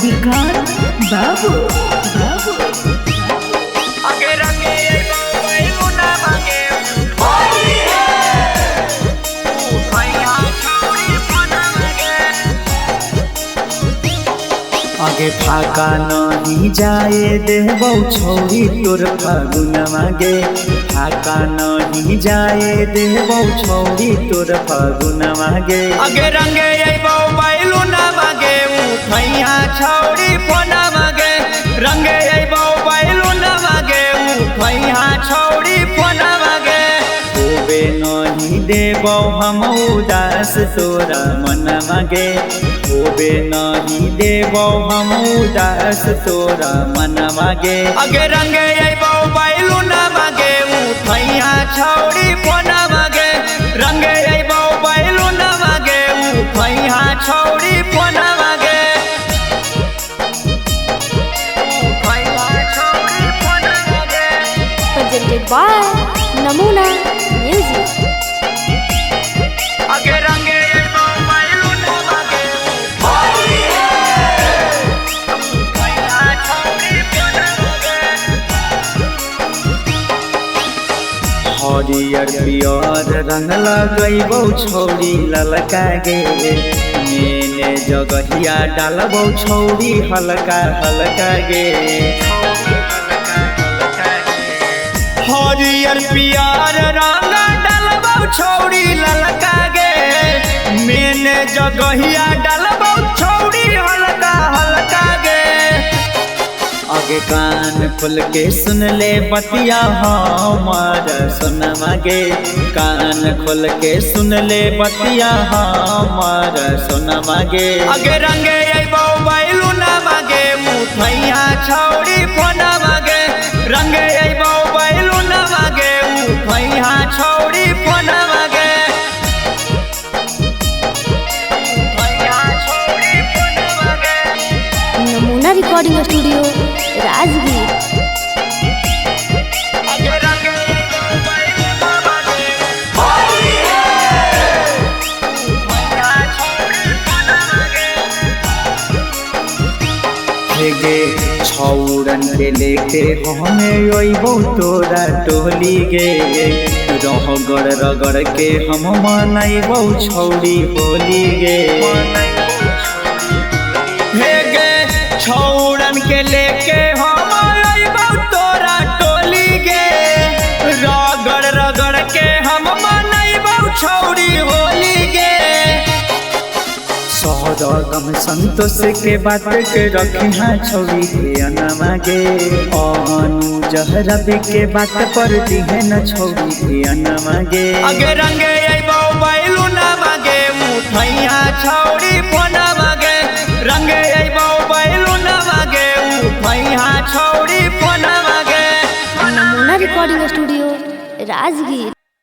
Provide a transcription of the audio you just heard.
रविकांत बाबू बाबू आगे रंगे बैलू ना मांगे भैया छौरी फोना मांगे आगे फाका नहीं जाए देबौ छौरी तोर फागुन मागे फाका नहीं जाए देबौ छौरी तोर फागुन मागे आगे रंगे बैलू ना मांगे भैया छौरी फोना मांगे रंगे बैलू ना मांगे भैया छौरी फोना मांगे होबे नहीं देबौ हम उदास तोरा मन मागे होबे नहीं देबौ हम उदास तोरा मन मागे आगे रंगे बैलू ना मांगे भैया छौरी फोना मांगे रंगे बैलू ना मांगे भैया छौरी फोना मांगे भैया छौरी फोना मांगे presented by Namuna Music. आगे रंगे बैलू ना मांगे भैया छौरी फोना मांगे हरियर पियर रंग लगैबौ छौरी ललका गे मेने जगहिया डालबौ छौरी हल्का हल्का गे हरियर पियर रंग डालबौ छौरी ललका गे मेने जगहिया डालबौ छौरी हल्का हल्का गे आगे कान खोल के सुन ले बतिया हमार सुन मागे कान खोल के सुन ले बतिया हमार सुन मागे आगे रंगे बैलू ना मांगे भैया छौरी फोना मांगे रंगे बैलू ना मांगे भैया छौरी फोना मांगे भैया छौरी फोना मांगे Namuna Recording Studio, Rajgir. आगे रंगे बैलू ना मांगे भैया छौरी फोना मांगे गे छौरन के लेके हमें अइबौ तोरा टोली गे रहगर रगड़ के हम मनैबौ छौरी होली गे हे गे छौरन के लेके हम अइबौ तोरा टोली गे रगड़ रगड़ के हम मनैबौ छौरी होली गे सहरगम संतोष के बात के रखिहा छौरी के अनमागे अनुज रवि के बात पर दिहे न छौरी के अनमागे आगे रंगे बैलू ना मांगे भैया छौरी फोना मांगे रंगे बैलू ना मांगे भैया छौरी फोना मांगे Namuna Recording Studio, Rajgir.